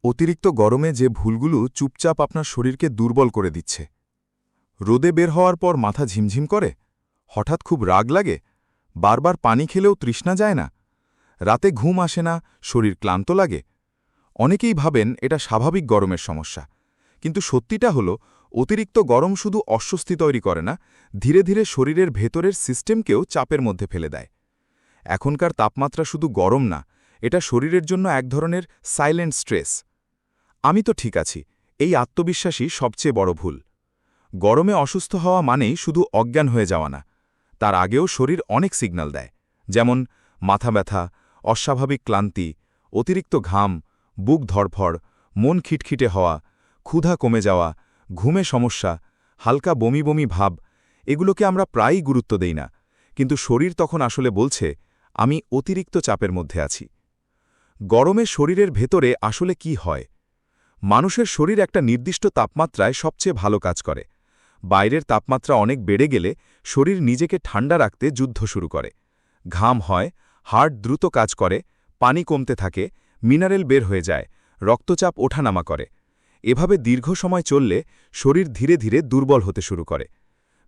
অতিরিক্ত গরমে যে ভুলগুলো চুপচাপ আপনার শরীরকে দুর্বল করে দিচ্ছে। রোদে বের হওয়ার পর মাথা ঝিমঝিম করে, হঠাৎ খুব রাগ লাগে, বারবার পানি খেলেও তৃষ্ণা যায় না, রাতে ঘুম আসে না, শরীর ক্লান্ত লাগে। অনেকেই ভাবেন এটা স্বাভাবিক গরমের সমস্যা, কিন্তু সত্যিটা হলো অতিরিক্ত গরম শুধু অস্বস্তি তৈরি করে না, ধীরে ধীরে শরীরের ভেতরের সিস্টেমকেও চাপের মধ্যে ফেলে দেয়। এখনকার তাপমাত্রা শুধু গরম না, এটা শরীরের জন্য এক ধরনের সাইলেন্ট স্ট্রেস। আমি তো ঠিক আছি, এই আত্মবিশ্বাসই সবচেয়ে বড় ভুল। গরমে অসুস্থ হওয়া মানেই শুধু অজ্ঞান হয়ে যাওয়া না, তার আগেও শরীর অনেক সিগন্যাল দেয়, যেমন মাথা ব্যথা, অস্বাভাবিক ক্লান্তি, অতিরিক্ত ঘাম, বুক ধড়ফড়, মন খিটখিটে হওয়া, ক্ষুধা কমে যাওয়া, ঘুমে সমস্যা, হালকা বমি বমি ভাব। এগুলোকে আমরা প্রায়ই গুরুত্ব দেই না, কিন্তু শরীর তখন আসলে বলছে, আমি অতিরিক্ত চাপের মধ্যে আছি। গরমে শরীরের ভেতরে আসলে কি হয়? মানুষের শরীর একটা নির্দিষ্ট তাপমাত্রায় সবচেয়ে ভালো কাজ করে। বাইরের তাপমাত্রা অনেক বেড়ে গেলে শরীর নিজেকে ঠান্ডা রাখতে যুদ্ধ শুরু করে। ঘাম হয়, হার্ট দ্রুত কাজ করে, পানি কমতে থাকে, মিনারেল বের হয়ে যায়, রক্তচাপ ওঠানামা করে। এভাবে দীর্ঘ সময় চললে শরীর ধীরে ধীরে দুর্বল হতে শুরু করে।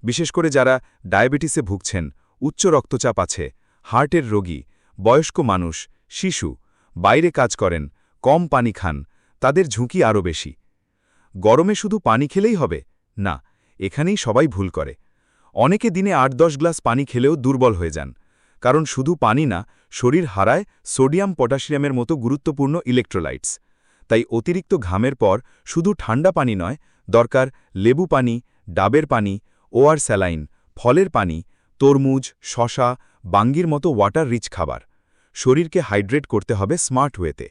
বিশেষ করে যারা ডায়াবেটিসে ভুগছেন, উচ্চ রক্তচাপ আছে, হার্টের রোগী, বয়স্ক মানুষ, শিশু, বাইরে কাজ করেন, কম পানি খান, তাদের ঝুঁকি আরও বেশি। গরমে শুধু পানি খেলেই হবে না, এখানেই সবাই ভুল করে। অনেকে দিনে ৮-১০ গ্লাস পানি খেলেও দুর্বল হয়ে যান, কারণ শুধু পানি না, শরীর হারায় সোডিয়াম পটাশিয়ামের মতো গুরুত্বপূর্ণ ইলেকট্রোলাইটস। তাই অতিরিক্ত ঘামের পর শুধু ঠান্ডা পানি নয়, দরকার লেবু পানি, ডাবের পানি, ওআর স্যালাইন, ফলের পানি, তরমুজ, শশা, বাঙ্গির মতো ওয়াটার রিচ খাবার। শরীরকে হাইড্রেট করতে হবে স্মার্ট ওয়েতে।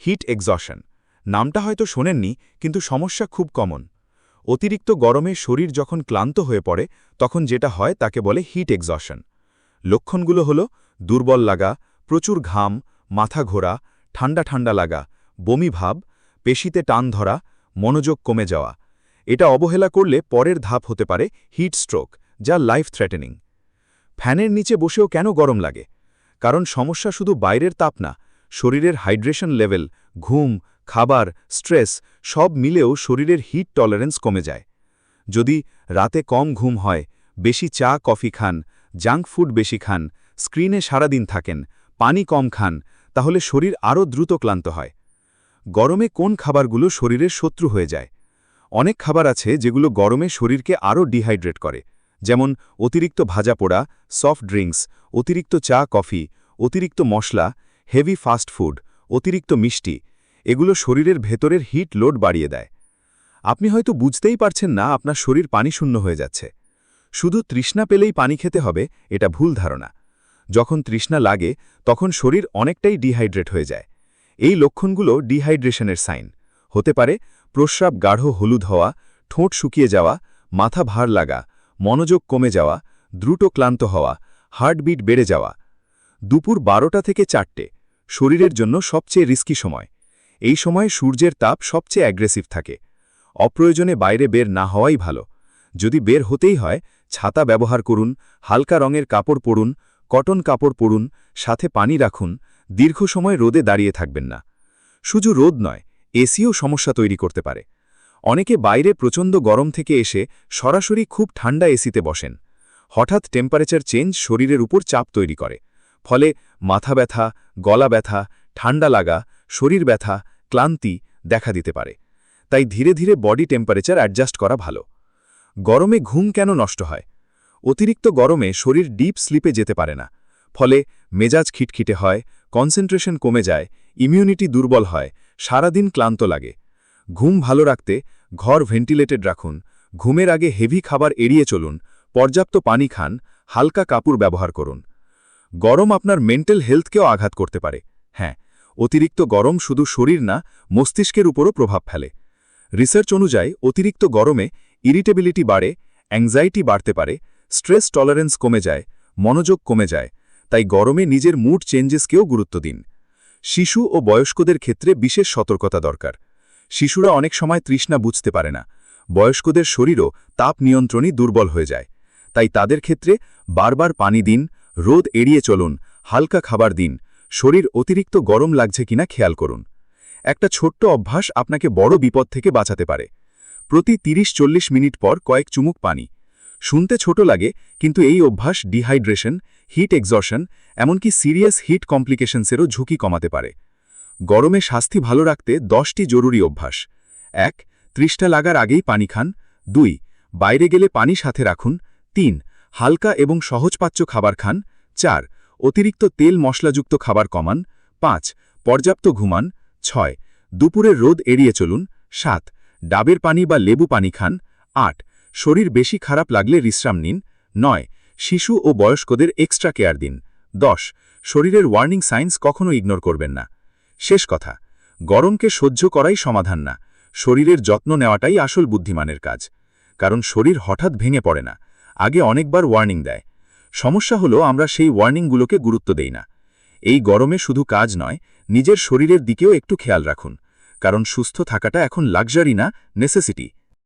হিট এক্সশন নামটা হয়তো শোনেননি, কিন্তু সমস্যা খুব কমন। অতিরিক্ত গরমে শরীর যখন ক্লান্ত হয়ে পড়ে, তখন যেটা হয় তাকে বলে হিট এক্সশন। লক্ষণগুলো হলো দুর্বল লাগা, প্রচুর ঘাম, মাথা ঘোরা, ঠান্ডা ঠান্ডা লাগা, বমি ভাব, পেশিতে টান ধরা, মনোযোগ কমে যাওয়া। এটা অবহেলা করলে পরের ধাপ হতে পারে হিট স্ট্রোক, যা লাইফ থ্রেটেনিং। ফ্যানের নিচে বসেও কেন গরম লাগে? কারণ সমস্যা শুধু বাইরের তাপ না, শরীরের হাইড্রেশন লেভেল, ঘুম, খাবার, স্ট্রেস সব মিলেও শরীরের হিট টলারেন্স কমে যায়। যদি রাতে কম ঘুম হয়, বেশি চা কফি খান, জাঙ্ক ফুড বেশি খান, স্ক্রিনে সারাদিন থাকেন, পানি কম খান, তাহলে শরীর আরও দ্রুত ক্লান্ত হয়। গরমে কোন খাবারগুলো শরীরের শত্রু হয়ে যায়? অনেক খাবার আছে যেগুলো গরমে শরীরকে আরও ডিহাইড্রেট করে, যেমন অতিরিক্ত ভাজা পোড়া, সফট ড্রিঙ্কস, অতিরিক্ত চা কফি, অতিরিক্ত মশলা, হেভি ফাস্ট ফুড, অতিরিক্ত মিষ্টি। এগুলো শরীরের ভেতরের হিট লোড বাড়িয়ে দেয়। আপনি হয়তো বুঝতেই পারছেন না আপনার শরীর পানিশূন্য হয়ে যাচ্ছে। শুধু তৃষ্ণা পেলেই পানি খেতে হবে, এটা ভুল ধারণা। যখন তৃষ্ণা লাগে তখন শরীর অনেকটাই ডিহাইড্রেট হয়ে যায়। এই লক্ষণগুলো ডিহাইড্রেশনের সাইন হতে পারে। প্রস্রাব গাঢ় হলুদ হওয়া, ঠোঁট শুকিয়ে যাওয়া, মাথা ভার লাগা, মনোযোগ কমে যাওয়া, দ্রুত ক্লান্ত হওয়া, হার্টবিট বেড়ে যাওয়া। দুপুর 12টা থেকে 4টে শরীরের জন্য সবচেয়ে রিস্কি সময়। এই সময় সূর্যের তাপ সবচেয়ে অ্যাগ্রেসিভ থাকে। অপ্রয়োজনে বাইরে বের না হওয়াই ভালো। যদি বের হতেই হয়, ছাতা ব্যবহার করুন, হালকা রঙের কাপড় পরুন, কটন কাপড় পরুন, সাথে পানি রাখুন। দীর্ঘ সময় রোদে দাঁড়িয়ে থাকবেন না। শুধু রোদ নয়, এসিও সমস্যা তৈরি করতে পারে। অনেকে বাইরে প্রচণ্ড গরম থেকে এসে সরাসরি খুব ঠান্ডা এসিতে বসেন। হঠাৎ টেম্পারেচার চেঞ্জ শরীরের উপর চাপ তৈরি করে, ফলে মাথা ব্যথা, গলা ব্যথা, ঠান্ডা লাগা, শরীর ব্যথা, ক্লান্তি দেখা দিতে পারে। তাই ধীরে ধীরে বডি টেম্পারেচার অ্যাডজাস্ট করা ভালো। গরমে ঘুম কেন নষ্ট হয়? অতিরিক্ত গরমে শরীর ডিপ স্লিপে যেতে পারে না, ফলে মেজাজ খিটখিটে হয়, কনসেন্ট্রেশন কমে যায়, ইমিউনিটি দুর্বল হয়, সারাদিন ক্লান্ত লাগে। ঘুম ভালো রাখতে ঘর ভেন্টিলেটেড রাখুন, ঘুমের আগে হেভি খাবার এড়িয়ে চলুন, পর্যাপ্ত পানি খান, হালকা কাপড় ব্যবহার করুন। গরম আপনার মেন্টাল হেলথকেও আঘাত করতে পারে। হ্যাঁ, অতিরিক্ত গরম শুধু শরীর না, মস্তিষ্কের উপরও প্রভাব ফেলে। রিসার্চ অনুযায়ী অতিরিক্ত গরমে ইরিটেবিলিটি বাড়ে, অ্যাংজাইটি বাড়তে পারে, স্ট্রেস টলারেন্স কমে যায়, মনোযোগ কমে যায়। তাই গরমে নিজের মুড চেঞ্জেসকেও গুরুত্ব দিন। শিশু ও বয়স্কদের ক্ষেত্রে বিশেষ সতর্কতা দরকার। শিশুরা অনেক সময় তৃষ্ণা বুঝতে পারে না, বয়স্কদের শরীরও তাপ নিয়ন্ত্রণই দুর্বল হয়ে যায়। তাই তাদের ক্ষেত্রে বারবার পানি দিন, রোদ এড়িয়ে চলুন, হালকা খাবার দিন, শরীর অতিরিক্ত গরম লাগছে কিনা খেয়াল করুন। একটা ছোট্ট অভ্যাস আপনাকে বড় বিপদ থেকে বাঁচাতে পারে। প্রতি 30-40 মিনিট পর কয়েক চুমুক পানি। শুনতে ছোট লাগে, কিন্তু এই অভ্যাস ডিহাইড্রেশন, হিট এক্সজশন, এমনকি সিরিয়াস হিট কমপ্লিকেশনসেরও ঝুঁকি কমাতে পারে। গরমে স্বাস্থ্য ভালো রাখতে 10টি জরুরি অভ্যাস। 1. তৃষ্ণা লাগার আগেই পানি খান। 2. বাইরে গেলে পানি সাথে রাখুন। 3. হালকা এবং সহজপাচ্য খাবার খান। 4. অতিরিক্ত তেল মশলাযুক্ত খাবার কমান। 5. পর্যাপ্ত ঘুমান। 6. দুপুরের রোদ এড়িয়ে চলুন। 7. ডাবের পানি বা লেবু পানি খান। 8. শরীর বেশি খারাপ লাগলে বিশ্রাম নিন। 9. শিশু ও বয়স্কদের এক্সট্রা কেয়ার দিন। 10. শরীরের ওয়ার্নিং সাইন্স কখনো ইগনোর করবেন না। শেষ কথা, গরমকে সহ্য করাই সমাধান না, শরীরের যত্ন নেওয়াটাই আসল বুদ্ধিমানের কাজ। কারণ শরীর হঠাৎ ভেঙে পড়ে না, আগে অনেকবার ওয়ার্নিং দেয়। সমস্যা হলো আমরা সেই ওয়ার্নিংগুলোকে গুরুত্ব দেই না। এই গরমে শুধু কাজ নয়, নিজের শরীরের দিকেও একটু খেয়াল রাখুন। কারণ সুস্থ থাকাটা এখন লাক্সারি না, নেসেসিটি।